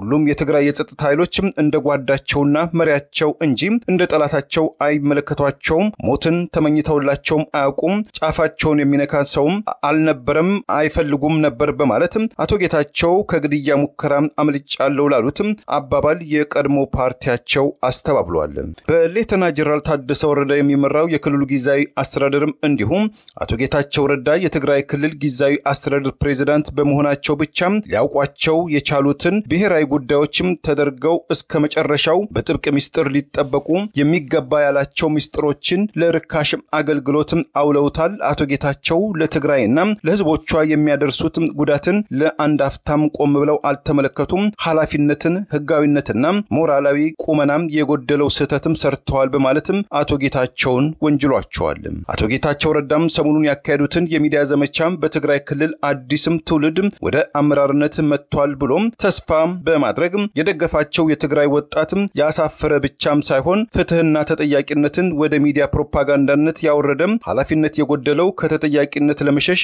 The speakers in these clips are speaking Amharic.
ሁሉም የትግራይ የጸጥታ ኃይሎችም እንደ ጓዳቸውና መሪያቸው እንጂ እንደ ጠላታቸው አይመለከቷቸውም ሞትን ተመኝተውላቸውም አያውቁም ጫፋቸውን የሚነካ ሰውም አልነበረም አይፈልጉም ነበር በማለት አቶ ጌታቸው ከግድያ ሙከራ አምልጫለው ላሉት አባባል የቀድሞ ፓርቲያቸው አስተባብሏል በሌተና ጀነራል ታደሰ ወረደ የሚመራው የክልሉ ጊዜያዊ አስተዳደርም እንዲሁም አቶ ጌታቸው ረዳ የትግራይ ክልል ጊዜያዊ አስተዳደር ፕሬዝዳንት በመሆናቸው ብቻ ሊያውቋቸው የቻሉትን ብሔራዊ ጉዳዮችም ተደርገው እስከ መጨረሻው በጥብቅ ሚስጥር ሊጠበቁ የሚገባ ያላቸው ሚስጥሮችን ለርካሽ አገልግሎትም አውለውታል አቶ ጌታቸው ለትግራይና ለህዝቦቿ የሚያደርሱት ጉዳትን ለአንድ አፍታም ቆም ብለው አልተመለከቱም ኃላፊነትን ህጋዊነትና ሞራላዊ ቁመናም የጎደለው ስህተትም ሰርተዋል በማለትም አቶ ጌታቸውን ወንጅሏቸዋል አቶ ጌታቸው ረዳም ሰሞኑን ያካሄዱትን የሚዲያ ዘመቻም በትግራይ ክልል አዲስም ትውልድ ወደ አመራርነት መጥቷል ብሎም ተስፋ በማድረግ የደገፋቸው የትግራይ ወጣትም ያሳፈረ ብቻም ሳይሆን ፍትህና ተጠያቂነትን ወደ ሚዲያ ፕሮፓጋንዳነት ያወረደም ኃላፊነት የጎደለው ከተጠያቂነት ለመሸሽ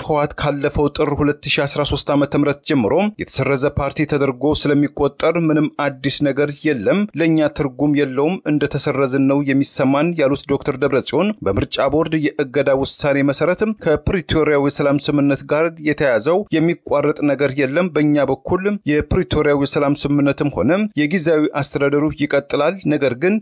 ህወሓት ካለፈው ጥር 2013 ዓ.ም ጀምሮ የተሰረዘ ፓርቲ ተደርጎ ስለሚቆጠር ምንም አዲስ ነገር የለም ለኛ ትርጉም የለውም እንደተሰረዘን ነው የሚሰማን ያሉት ዶክተር ደብረጽዮን በምርጫ ቦርድ የእገዳ ውሳኔ መሰረት ከፕሪቶሪያው የሰላም ስምምነት ጋር የተያዘው የሚቋረጥ ነገር የለም በእኛ በኩል የፕሪቶሪያው የሰላም ስምምነትም ሆነ የጊዜያዊ አስተዳደሩ ይቀጥላል ነገር ግን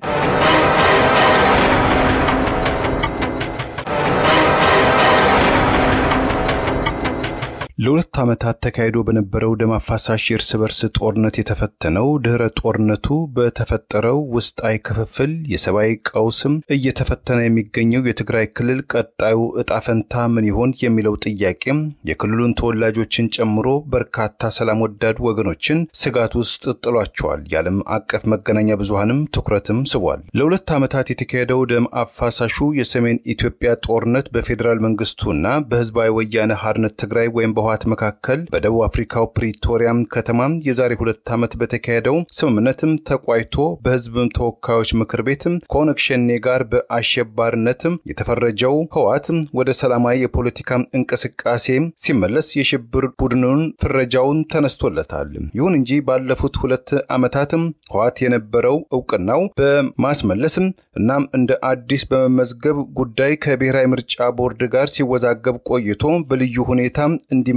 ለሁለት ዓመታት ተካሂዶ በነበረው ደም አፋሳሽ የእርስ በርስ ጦርነት የተፈተነው ድህረ ጦርነቱ በተፈጠረው ውስጣዊ ክፍፍል የሰብአዊ ቀውስም እየተፈተነ የሚገኘው የትግራይ ክልል ቀጣዩ ዕጣ ፈንታ ምን ይሆን የሚለው ጥያቄም የክልሉን ተወላጆችን ጨምሮ በርካታ ሰላም ወዳድ ወገኖችን ስጋት ውስጥ ጥሏቸዋል ያለም አቀፍ መገናኛ ብዙሃንም ትኩረትም ስቧል ለሁለት ዓመታት የተካሄደው ደም አፋሳሹ የሰሜን ኢትዮጵያ ጦርነት በፌደራል መንግስቱና በህዝባዊ ወያነ ሓርነት ትግራይ ወይም ህወሓት መካከል በደቡብ አፍሪካው ፕሪቶሪያ ከተማ የዛሬ 2 ዓመት በተካሄደው ስምምነትም ተቋይቶ በህዝብ ተወካዮች ምክር ቤት ኮኔክሽን ጋር በአሸባሪነት የተፈረጀው ህወሓት ወደ ሰላማዊ የፖለቲካ እንቅስቃሴ ሲመለስ የሽብር ቡድኑን ፍረጃውን ተነስቶለታል ይሁን እንጂ ባለፉት 2 ዓመታት ህወሓት የነበረው ዕውቅናው በማስመለስ እና እንደ አዲስ በመመዝገብ ጉዳይ ከብሔራዊ ምርጫ ቦርድ ጋር ሲወዛገብ ቆይቶ በልዩ ሁኔታ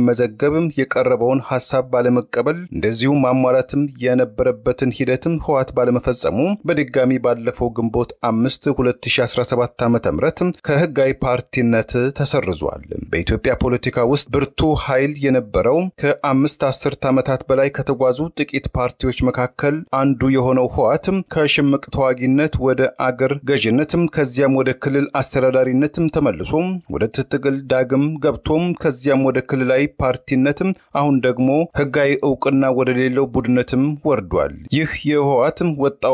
መዘገብም የቀረበውን ሐሳብ ባለመቀበል እንደዚሁ ማሟላትም የነበረበትን ሂደትም ህወሓት ባለመፈጸሙ በድጋሚ ባለፈው ግንቦት 5 2017 ዓ.ም ከህጋዊ ፓርቲነት ተሰርዟል በኢትዮጵያ ፖለቲካ ውስጥ ብርቱ ኃይል የነበረው ከ5 ዓመታት በላይ ከተጓዙ ጥቂት ፓርቲዎች መካከል አንዱ የሆነው ህወሓት ከሽምቅ ተዋጊነት ወደ አገር ገዥነትም ከዚያም ወደ ክልል አስተዳዳሪነትም ተመልሶ ወደ ትግል ዳግም ገብቶም ከዚያም ወደ ክልላዊ ፓርቲነትም አሁን ደግሞ ህጋዊ ዕውቅና ወደ ሌላው ቡድነትም ወርዷል ይህ የህወሓት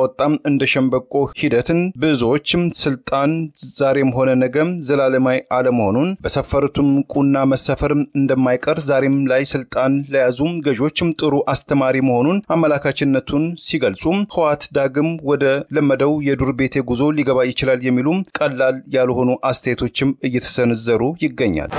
ወጣም እንደ ሸምበቆ ሂደትን ብዙዎችም ስልጣን ዛሬም ሆነ ነገም ዘላለማዊ አለመሆኑን በሰፈሩትም ቁና መሰፈርም እንደማይቀር ዛሬም ላይ ስልጣን ለያዙም ገዦችም ጥሩ አስተማሪ መሆኑን አመላካችነቱን ሲገልጹ ህወሓት ዳግም ወደ ለመደው የዱር ቤቴ ጉዞ ሊገባ ይችላል የሚሉ ቀላል ያልሆኑ አስተያየቶችም እየተሰነዘሩ ይገኛል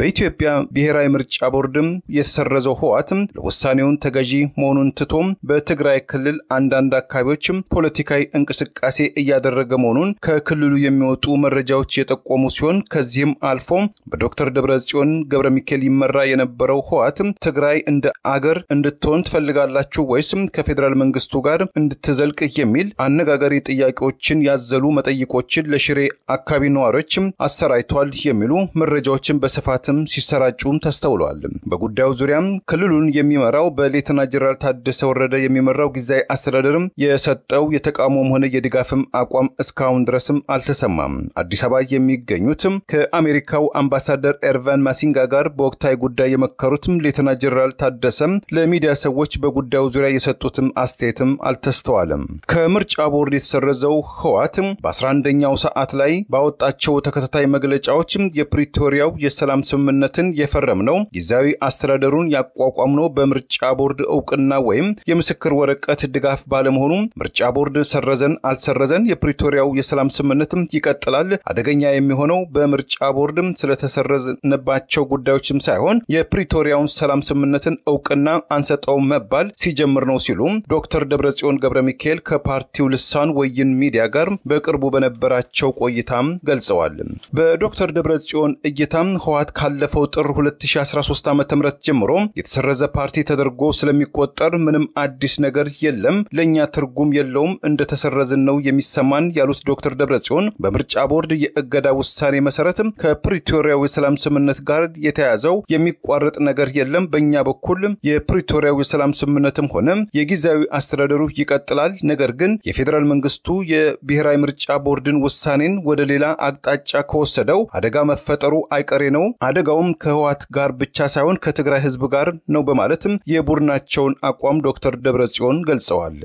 በኢትዮጵያ ብሔራዊ ምርጫ ቦርድም የተሰረዘው ህወሓት ለውሳኔውን ተገዢ መሆኑን ትቶም በትግራይ ክልል አንዳንድ አካባቢዎችም ፖለቲካዊ እንቅስቃሴ እያደረገ መሆኑን ከክልሉ የሚወጡ መረጃዎች የጠቆሙ ሲሆን ከዚህም አልፎ በዶክተር ደብረጽዮን ገብረ ሚካኤል ይመራ የነበረው ህወሓት ትግራይ እንደ አገር እንድትሆን ትፈልጋላችሁ ወይስ ከፌደራል መንግስቱ ጋር እንድትዘልቅ የሚል አነጋጋሪ ጥያቄዎችን ያዘሉ መጠይቆችን ለሽሬ አካባቢ ነዋሪዎች አሰራይቷል የሚሉ መረጃዎችን በስፋት ሲሰራጩም ተስተውሏል በጉዳዩ ዙሪያም ክልሉን የሚመራው በሌተና ጀነራል ታደሰ ወረደ የሚመራው ጊዜያዊ አስተዳደርም የሰጠው የተቃውሞም ሆነ የድጋፍም አቋም እስካሁን ድረስም አልተሰማም አዲስ አበባ የሚገኙትም ከአሜሪካው አምባሳደር ኤርቫን ማሲንጋ ጋር በወቅታዊ ጉዳይ የመከሩትም ሌተና ጀነራል ታደሰም ለሚዲያ ሰዎች በጉዳዩ ዙሪያ የሰጡትም አስተያየትም አልተስተዋለም ከምርጫ ቦርድ የተሰረዘው ህወሓት በ11ኛው ሰዓት ላይ ባወጣቸው ተከታታይ መግለጫዎች የፕሪቶሪያው የሰላም ስምምነትን የፈረምነው ጊዜያዊ አስተዳደሩን ያቋቋምነው በምርጫ ቦርድ ዕውቅና ወይም የምስክር ወረቀት ድጋፍ ባለመሆኑ ምርጫ ቦርድ ሰረዘን አልሰረዘን የፕሪቶሪያው የሰላም ስምምነት ይቀጥላል። አደገኛ የሚሆነው በምርጫ ቦርድ ስለተሰረዘነባቸው ጉዳዮችም ሳይሆን የፕሪቶሪያውን ሰላም ስምምነትን ዕውቅና አንሰጠው መባል ሲጀምር ነው ሲሉ ዶክተር ደብረጽዮን ገብረሚካኤል ከፓርቲው ልሳን ወይን ሚዲያ ጋር በቅርቡ በነበራቸው ቆይታም ገልጸዋል። በዶክተር ደብረጽዮን እይታም ህወሓት ካለፈው ጥር 2013 ዓ.ም ጀምሮ የተሰረዘ ፓርቲ ተደርጎ ስለሚቆጠር ምንም አዲስ ነገር የለም፣ ለኛ ትርጉም የለውም፣ እንደተሰረዝን ነው የሚሰማን ያሉት ዶክተር ደብረጽዮን በምርጫ ቦርድ የእገዳ ውሳኔ መሰረት ከፕሪቶሪያው የሰላም ስምምነት ጋር የተያዘው የሚቋረጥ ነገር የለም፣ በእኛ በኩል የፕሪቶሪያው የሰላም ስምምነትም ሆነ የጊዜያዊ አስተዳደሩ ይቀጥላል። ነገር ግን የፌደራል መንግስቱ የብሔራዊ ምርጫ ቦርድን ውሳኔን ወደ ሌላ አቅጣጫ ከወሰደው አደጋ መፈጠሩ አይቀሬ ነው። አደጋውም ከህወሓት ጋር ብቻ ሳይሆን ከትግራይ ህዝብ ጋር ነው በማለትም የቡድናቸውን አቋም ዶክተር ደብረጽዮን ገልጸዋል።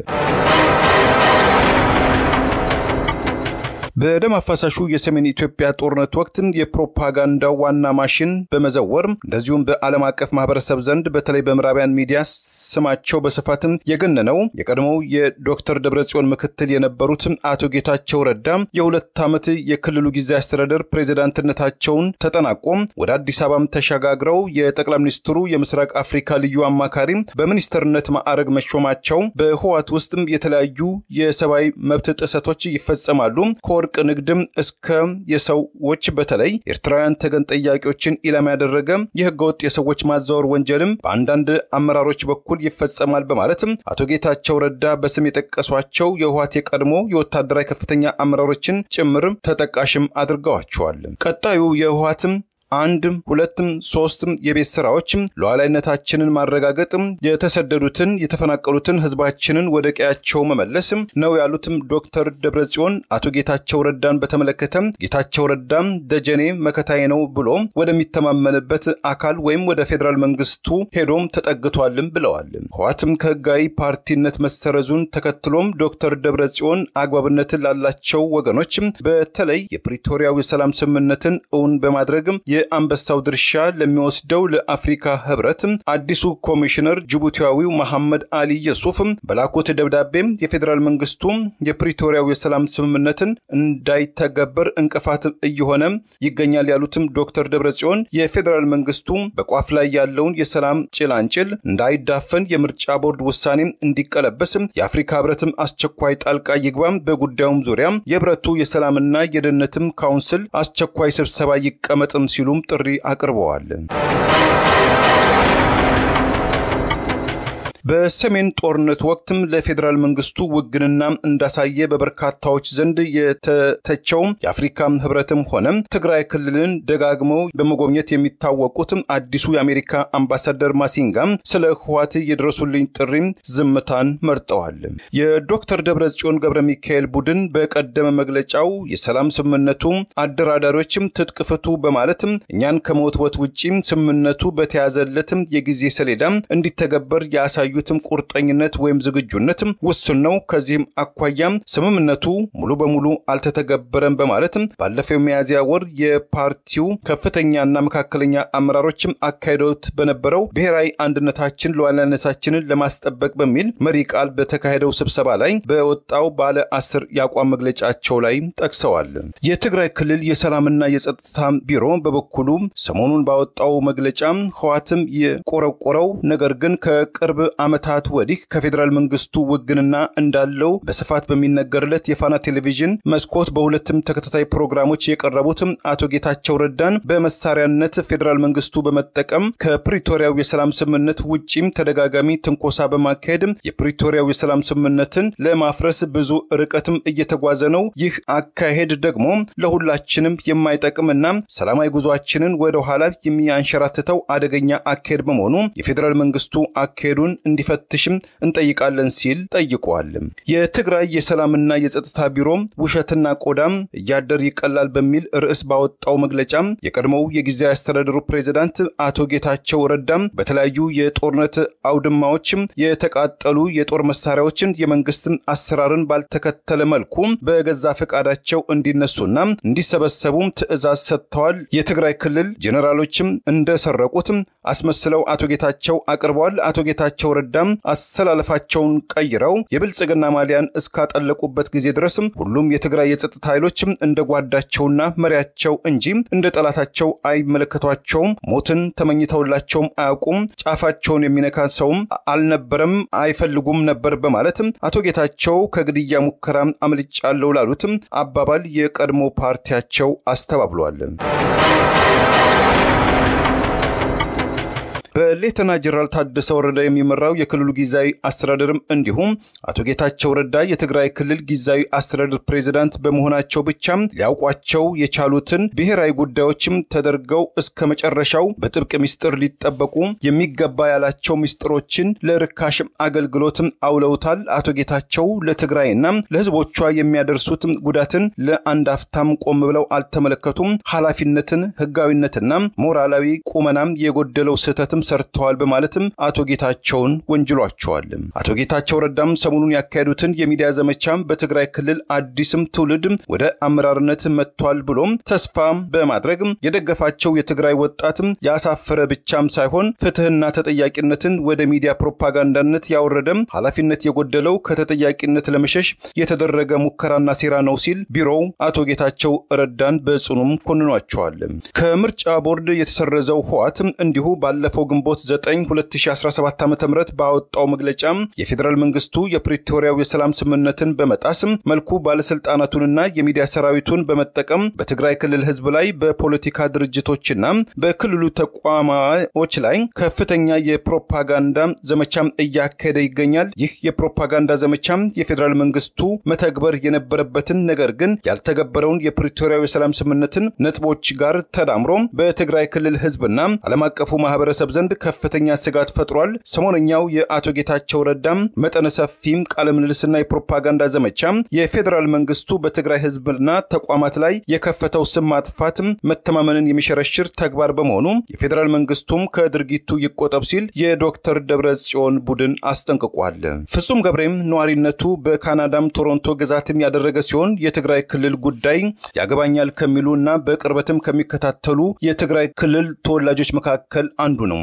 በደም አፋሳሹ የሰሜን ኢትዮጵያ ጦርነት ወቅት የፕሮፓጋንዳ ዋና ማሽን በመዘወር እንደዚሁም በዓለም አቀፍ ማህበረሰብ ዘንድ በተለይ በምዕራባውያን ሚዲያ ስማቸው በስፋትም የገነነው የቀድሞው የዶክተር ደብረጽዮን ምክትል የነበሩት አቶ ጌታቸው ረዳ የሁለት ዓመት የክልሉ ጊዜያዊ አስተዳደር ፕሬዝዳንትነታቸውን ተጠናቆም ወደ አዲስ አበባም ተሻጋግረው የጠቅላይ ሚኒስትሩ የምስራቅ አፍሪካ ልዩ አማካሪ በሚኒስትርነት ማዕረግ መሾማቸው በህወሓት ውስጥም የተለያዩ የሰብአዊ መብት ጥሰቶች ይፈጸማሉ። ከወርቅ ንግድም እስከ የሰዎች በተለይ ኤርትራውያን ተገን ጠያቂዎችን ኢላማ ያደረገ የህገወጥ የሰዎች ማዛወር ወንጀልም በአንዳንድ አመራሮች በኩል ይፈጸማል በማለትም አቶ ጌታቸው ረዳ በስም የጠቀሷቸው የህወሓት የቀድሞ የወታደራዊ ከፍተኛ አመራሮችን ጭምር ተጠቃሽም አድርገዋቸዋል። ቀጣዩ የህወሓትም 1 2 3 የቤት ስራዎች ሉዓላዊነታችንን ማረጋገጥ የተሰደዱትን የተፈናቀሉትን ህዝባችንን ወደ ቀያቸው መመለስ ነው ያሉት ዶክተር ደብረጽዮን አቶ ጌታቸው ረዳን በተመለከተ ጌታቸው ረዳም ደጀኔ መከታዬ ነው ብሎ ወደሚተማመንበት አካል ወይም ወደ ፌደራል መንግስቱ ሄዶም ተጠግቷልም ብለዋል። ህወሓትም ከህጋዊ ፓርቲነት መሰረዙን ተከትሎም ዶክተር ደብረጽዮን አግባብነት ላላቸው ወገኖች በተለይ የፕሪቶሪያው የሰላም ስምምነትን እውን በማድረግ የአንበሳው ድርሻ ለሚወስደው ለአፍሪካ ህብረት አዲሱ ኮሚሽነር ጅቡቲያዊው መሐመድ አሊ የሱፍ በላኩት ደብዳቤ የፌደራል መንግስቱ የፕሪቶሪያው የሰላም ስምምነትን እንዳይተገበር እንቅፋት እየሆነ ይገኛል ያሉት ዶክተር ደብረጽዮን የፌደራል መንግስቱ በቋፍ ላይ ያለውን የሰላም ጭላንጭል እንዳይዳፈን የምርጫ ቦርድ ውሳኔ እንዲቀለበስ የአፍሪካ ህብረትም አስቸኳይ ጣልቃ ይግባም፣ በጉዳዩም ዙሪያ የህብረቱ የሰላምና የደህንነትም ካውንስል አስቸኳይ ስብሰባ ይቀመጥም ሲሉም ጥሪ አቅርበዋል። በሰሜን ጦርነት ወቅትም ለፌደራል መንግስቱ ውግንና እንዳሳየ በበርካታዎች ዘንድ የተተቸው የአፍሪካ ህብረትም ሆነ ትግራይ ክልልን ደጋግመው በመጎብኘት የሚታወቁት አዲሱ የአሜሪካ አምባሳደር ማሲንጋ ስለ ህወሓት የድረሱልኝ ጥሪ ዝምታን መርጠዋል። የዶክተር ደብረጽዮን ገብረሚካኤል ቡድን በቀደመ መግለጫው የሰላም ስምምነቱ አደራዳሪዎችም ትጥቅ ፍቱ በማለት እኛን ከመወትወት ውጪ ስምምነቱ በተያዘለት የጊዜ ሰሌዳ እንዲተገበር ያሳዩ ቁርጠኝነት ወይም ዝግጁነት ውስን ነው። ከዚህም አኳያ ስምምነቱ ሙሉ በሙሉ አልተተገበረም በማለት ባለፈው ሚያዝያ ወር የፓርቲው ከፍተኛና መካከለኛ አመራሮች አካሄደውት በነበረው ብሔራዊ አንድነታችን ሉዓላዊነታችንን ለማስጠበቅ በሚል መሪ ቃል በተካሄደው ስብሰባ ላይ በወጣው ባለ 10 ያቋም መግለጫቸው ላይ ጠቅሰዋል። የትግራይ ክልል የሰላምና የጸጥታ ቢሮ በበኩሉ ሰሞኑን ባወጣው መግለጫ ህወሓትም የቆረቆረው ነገር ግን ከቅርብ ዓመታት ወዲህ ከፌደራል መንግስቱ ውግንና እንዳለው በስፋት በሚነገርለት የፋና ቴሌቪዥን መስኮት በሁለቱም ተከታታይ ፕሮግራሞች የቀረቡት አቶ ጌታቸው ረዳን በመሳሪያነት ፌደራል መንግስቱ በመጠቀም ከፕሪቶሪያው የሰላም ስምምነት ውጪም ተደጋጋሚ ትንኮሳ በማካሄድ የፕሪቶሪያው የሰላም ስምምነትን ለማፍረስ ብዙ ርቀትም እየተጓዘ ነው። ይህ አካሄድ ደግሞ ለሁላችንም የማይጠቅምና ሰላማዊ ጉዟችንን ወደ ኋላ የሚያንሸራትተው አደገኛ አካሄድ በመሆኑ የፌደራል መንግስቱ አካሄዱን እንዲፈትሽም እንጠይቃለን ሲል ጠይቋል። የትግራይ የሰላምና የጸጥታ ቢሮ ውሸትና ቆዳም እያደር ይቀላል በሚል ርዕስ ባወጣው መግለጫ የቀድሞው የጊዜያዊ አስተዳደሩ ፕሬዝዳንት አቶ ጌታቸው ረዳም በተለያዩ የጦርነት አውድማዎች የተቃጠሉ የጦር መሳሪያዎችን የመንግስት አሰራርን ባልተከተለ መልኩ በገዛ ፈቃዳቸው እንዲነሱና እንዲሰበሰቡ ትዕዛዝ ሰጥተዋል። የትግራይ ክልል ጄኔራሎችም እንደሰረቁት አስመስለው አቶ ጌታቸው አቅርበዋል። አቶ ጌታቸው ረዳም አሰላለፋቸውን ቀይረው የብልጽግና ማሊያን እስካጠለቁበት ጊዜ ድረስ ሁሉም የትግራይ የጸጥታ ኃይሎች እንደ ጓዳቸውና መሪያቸው እንጂ እንደ ጠላታቸው አይመለከቷቸውም። ሞትን ተመኝተውላቸውም አያውቁም። ጫፋቸውን የሚነካ ሰውም አልነበረም፣ አይፈልጉም ነበር በማለት አቶ ጌታቸው ከግድያ ሙከራ አምልጫለሁ ላሉት አባባል የቀድሞ ፓርቲያቸው አስተባብሏል። በሌተና ጀነራል ታደሰ ወረደ የሚመራው የክልሉ ጊዜያዊ አስተዳደርም እንዲሁም አቶ ጌታቸው ረዳ የትግራይ ክልል ጊዜያዊ አስተዳደር ፕሬዝዳንት በመሆናቸው ብቻ ሊያውቋቸው የቻሉትን ብሔራዊ ጉዳዮችም ተደርገው እስከ መጨረሻው በጥብቅ ሚስጥር ሊጠበቁ የሚገባ ያላቸው ሚስጥሮችን ለርካሽ አገልግሎትም አውለውታል። አቶ ጌታቸው ለትግራይና ለህዝቦቿ የሚያደርሱት ጉዳትን ለአንድ አፍታም ቆም ብለው አልተመለከቱም። ኃላፊነትን፣ ህጋዊነትና ሞራላዊ ቁመናም የጎደለው ስህተትም ሰርተዋል በማለትም አቶ ጌታቸውን ወንጅሏቸዋል። አቶ ጌታቸው ረዳም ሰሞኑን ያካሄዱትን የሚዲያ ዘመቻም በትግራይ ክልል አዲስም ትውልድ ወደ አመራርነት መጥቷል ብሎም ተስፋ በማድረግ የደገፋቸው የትግራይ ወጣትም ያሳፈረ ብቻም ሳይሆን ፍትህና ተጠያቂነትን ወደ ሚዲያ ፕሮፓጋንዳነት ያወረደም ኃላፊነት የጎደለው ከተጠያቂነት ለመሸሽ የተደረገ ሙከራና ሴራ ነው ሲል ቢሮው አቶ ጌታቸው ረዳን በጽኑም ኮንኗቸዋል። ከምርጫ ቦርድ የተሰረዘው ህወሓት እንዲሁ ባለፈው ግንቦት 9 2017 ዓ.ም ባወጣው መግለጫ የፌደራል መንግስቱ የፕሪቶሪያው የሰላም ስምምነትን በመጣስ መልኩ ባለስልጣናቱንና የሚዲያ ሰራዊቱን በመጠቀም በትግራይ ክልል ህዝብ ላይ በፖለቲካ ድርጅቶችና በክልሉ ተቋማዎች ላይ ከፍተኛ የፕሮፓጋንዳ ዘመቻም እያካሄደ ይገኛል። ይህ የፕሮፓጋንዳ ዘመቻም የፌደራል መንግስቱ መተግበር የነበረበትን ነገር ግን ያልተገበረውን የፕሪቶሪያው የሰላም ስምምነትን ነጥቦች ጋር ተዳምሮ በትግራይ ክልል ህዝብና ዓለም አቀፉ ማህበረሰብ ዘንድ ከፍተኛ ስጋት ፈጥሯል። ሰሞነኛው የአቶ ጌታቸው ረዳም መጠነ ሰፊም ቃለ ምልልስና የፕሮፓጋንዳ ዘመቻ የፌደራል መንግስቱ በትግራይ ህዝብና ተቋማት ላይ የከፈተው ስም ማጥፋት መተማመንን የሚሸረሽር ተግባር በመሆኑ የፌደራል መንግስቱም ከድርጊቱ ይቆጠብ ሲል የዶክተር ደብረጽዮን ቡድን አስጠንቅቋል። ፍጹም ገብሬም ነዋሪነቱ በካናዳም ቶሮንቶ ግዛትም ያደረገ ሲሆን የትግራይ ክልል ጉዳይ ያገባኛል ከሚሉና በቅርበትም ከሚከታተሉ የትግራይ ክልል ተወላጆች መካከል አንዱ ነው።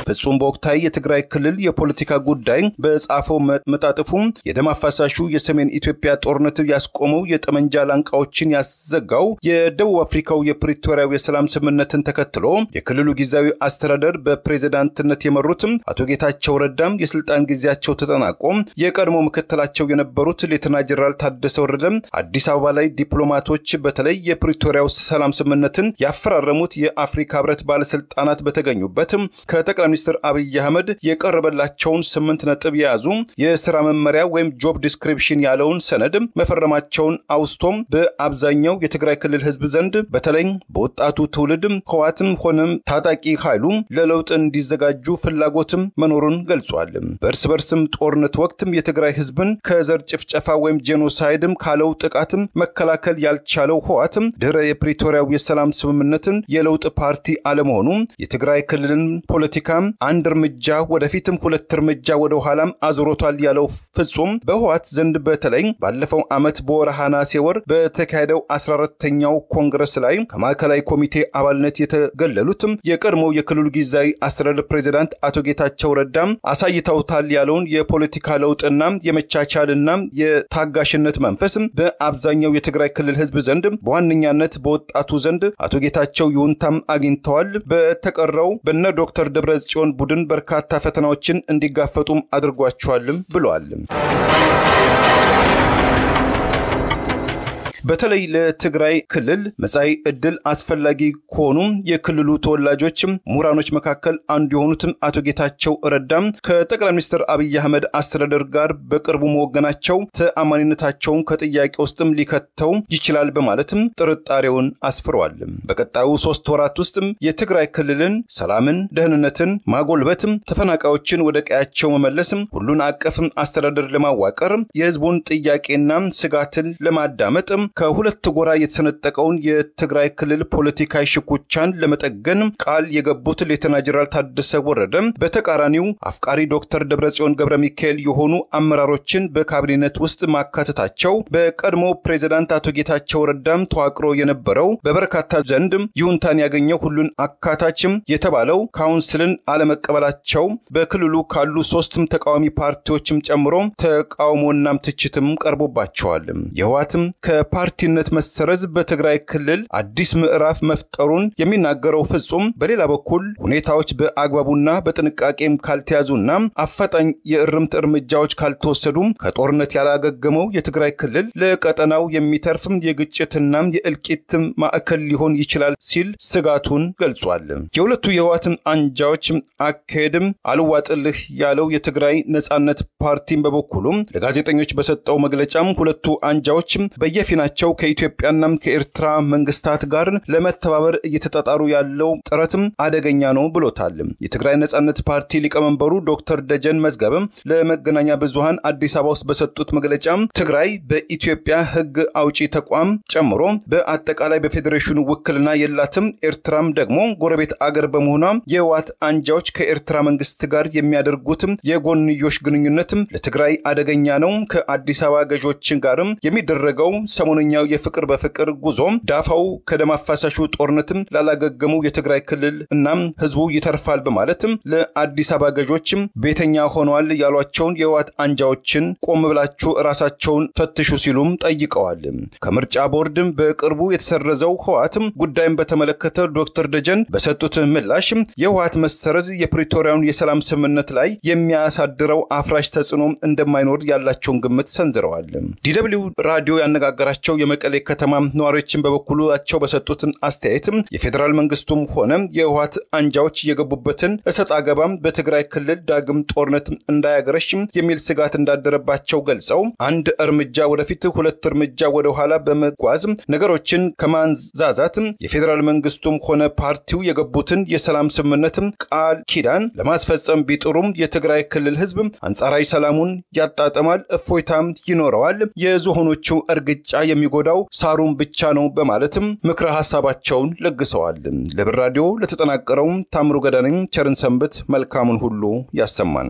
ፍጹም በወቅታዊ የትግራይ ክልል የፖለቲካ ጉዳይ በጻፈው መጣጥፉ የደም አፋሳሹ የሰሜን ኢትዮጵያ ጦርነት ያስቆመው የጠመንጃ ላንቃዎችን ያዘጋው የደቡብ አፍሪካው የፕሪቶሪያው የሰላም ስምምነትን ተከትሎ የክልሉ ጊዜያዊ አስተዳደር በፕሬዝዳንትነት የመሩት አቶ ጌታቸው ረዳም የስልጣን ጊዜያቸው ተጠናቆ የቀድሞ ምክትላቸው የነበሩት ሌተና ጀነራል ታደሰ ወረደ አዲስ አበባ ላይ ዲፕሎማቶች በተለይ የፕሪቶሪያው ሰላም ስምምነትን ያፈራረሙት የአፍሪካ ህብረት ባለስልጣናት በተገኙበት ከጠቅላይ ሚኒስትር አብይ አህመድ የቀረበላቸውን 8 ነጥብ የያዙ የሥራ መመሪያ ወይም ጆብ ዲስክሪፕሽን ያለውን ሰነድ መፈረማቸውን አውስቶም በአብዛኛው የትግራይ ክልል ህዝብ ዘንድ በተለይ በወጣቱ ትውልድ ህወሓትም ሆነም ታጣቂ ኃይሉ ለለውጥ እንዲዘጋጁ ፍላጎትም መኖሩን ገልጿል። በእርስ በርስም ጦርነት ወቅትም የትግራይ ህዝብን ከዘር ጭፍጨፋ ወይም ጄኖሳይድም ካለው ጥቃትም መከላከል ያልቻለው ህወሓትም ድህረ የፕሪቶሪያው የሰላም ስምምነትን የለውጥ ፓርቲ አለመሆኑ የትግራይ ክልልን ፖለቲካ አንድ እርምጃ ወደፊትም ሁለት እርምጃ ወደ ኋላም አዙሮታል ያለው ፍጹም በህወሓት ዘንድ በተለይ ባለፈው ዓመት በወርሃ ነሐሴ ወር በተካሄደው 14ኛው ኮንግረስ ላይ ከማዕከላዊ ኮሚቴ አባልነት የተገለሉት የቀድሞው የክልሉ ጊዜያዊ አስተዳደር ፕሬዝዳንት አቶ ጌታቸው ረዳም አሳይተውታል ያለውን የፖለቲካ ለውጥና የመቻቻልና የታጋሽነት መንፈስ በአብዛኛው የትግራይ ክልል ህዝብ ዘንድ በዋነኛነት በወጣቱ ዘንድ አቶ ጌታቸው ይሁንታም አግኝተዋል። በተቀረው በነ ዶክተር ደብረጽዮን ቡድን በርካታ ፈተናዎችን እንዲጋፈጡም አድርጓቸዋል ብለዋል። በተለይ ለትግራይ ክልል መጻኢ ዕድል አስፈላጊ ከሆኑ የክልሉ ተወላጆች ምሁራኖች መካከል አንዱ የሆኑት አቶ ጌታቸው ረዳም ከጠቅላይ ሚኒስትር አብይ አህመድ አስተዳደር ጋር በቅርቡ መወገናቸው ተአማኒነታቸውን ከጥያቄ ውስጥም ሊከተው ይችላል በማለትም ጥርጣሬውን አስፍረዋል። በቀጣዩ 3 ወራት ውስጥ የትግራይ ክልልን ሰላምን፣ ደህንነትን ማጎልበትም ተፈናቃዮችን ወደ ቀያቸው መመለስም ሁሉን አቀፍ አስተዳደር ለማዋቀር የህዝቡን ጥያቄና ስጋትን ለማዳመጥ ከሁለት ጎራ የተሰነጠቀውን የትግራይ ክልል ፖለቲካዊ ሽኩቻን ለመጠገን ቃል የገቡት ሌተና ጀነራል ታደሰ ወረደ በተቃራኒው አፍቃሪ ዶክተር ደብረጽዮን ገብረ ሚካኤል የሆኑ አመራሮችን በካቢኔት ውስጥ ማካተታቸው በቀድሞ ፕሬዝዳንት አቶ ጌታቸው ረዳም ተዋቅሮ የነበረው በበርካታ ዘንድ ይሁንታን ያገኘው ሁሉን አካታችም የተባለው ካውንስልን አለመቀበላቸው በክልሉ ካሉ 3 ተቃዋሚ ፓርቲዎችም ጨምሮ ተቃውሞና ትችትም ቀርቦባቸዋል። የህወሓትም ከፓርቲነት መሰረዝ በትግራይ ክልል አዲስ ምዕራፍ መፍጠሩን የሚናገረው ፍጹም በሌላ በኩል ሁኔታዎች በአግባቡና በጥንቃቄም ካልተያዙና አፋጣኝ የእርምት እርምጃዎች ካልተወሰዱ ከጦርነት ያላገገመው የትግራይ ክልል ለቀጠናው የሚተርፍም የግጭትና የእልቂት ማዕከል ሊሆን ይችላል ሲል ስጋቱን ገልጿል። የሁለቱ የህወሓት አንጃዎች አካሄድም አልዋጥልህ ያለው የትግራይ ነጻነት ፓርቲን በበኩሉ ለጋዜጠኞች በሰጠው መግለጫም ሁለቱ አንጃዎች በየፊናቸው ከኢትዮጵያና ከኤርትራ መንግስታት ጋር ለመተባበር እየተጣጣሩ ያለው ጥረትም አደገኛ ነው ብሎታል። የትግራይ ነጻነት ፓርቲ ሊቀመንበሩ ዶክተር ደጀን መዝገበ ለመገናኛ ብዙሃን አዲስ አበባ ውስጥ በሰጡት መግለጫ ትግራይ በኢትዮጵያ ህግ አውጪ ተቋም ጨምሮ በአጠቃላይ በፌዴሬሽኑ ውክልና የላትም፣ ኤርትራም ደግሞ ጎረቤት አገር በመሆኗ የህወሓት አንጃዎች ከኤርትራ መንግስት ጋር የሚያደርጉት የጎንዮሽ ግንኙነት ለትግራይ አደገኛ ነው። ከአዲስ አበባ ገዦች ጋርም የሚደረገው ሰሞነኛው የፍቅር በፍቅር ጉዞ ዳፋው ከደም አፋሳሹ ጦርነት ላላገገሙ የትግራይ ክልል እና ህዝቡ ይተርፋል በማለት ለአዲስ አበባ ገዦች ቤተኛ ሆነዋል ያሏቸውን የህወሓት አንጃዎችን ቆም ብላችሁ ራሳቸውን ፈትሹ ሲሉም ጠይቀዋል። ከምርጫ ቦርድ በቅርቡ የተሰረዘው ህወሓት ጉዳይን በተመለከተ ዶክተር ደጀን በሰጡት ምላሽ የህወሓት መሰረዝ የፕሪቶሪያውን የሰላም ስምምነት ላይ የሚያሳድረው አፍራሽ ተጽዕኖ እንደማይኖር ያላቸውን ግምት ሰንዝረዋል። ዲደብሊው ራዲዮ ያነጋገራቸው የመቀሌ ከተማ ነዋሪዎችን በበኩላቸው በሰጡት አስተያየት የፌደራል መንግስቱም ሆነ የህወሓት አንጃዎች የገቡበትን እሰጥ አገባም በትግራይ ክልል ዳግም ጦርነት እንዳያገረሽ የሚል ስጋት እንዳደረባቸው ገልጸው አንድ እርምጃ ወደፊት ሁለት እርምጃ ወደ ኋላ በመጓዝ ነገሮችን ከማንዛዛት የፌደራል መንግስቱም ሆነ ፓርቲው የገቡትን የሰላም ስምምነት ቃል ኪዳን ለማስፈጸም ቢጥሩም የትግራይ ክልል ህዝብ አንጻራዊ ሰላሙን ያጣጣማል፣ እፎይታም ይኖረዋል፣ የዝሆኖቹ እርግጫ የሚጎዳው ሳሩን ብቻ ነው በማለትም ምክረ ሐሳባቸውን ለግሰዋል። ለብር ራዲዮ ለተጠናቀረው ታምሩ ገዳነኝ ቸርን ሰንበት መልካሙን ሁሉ ያሰማን።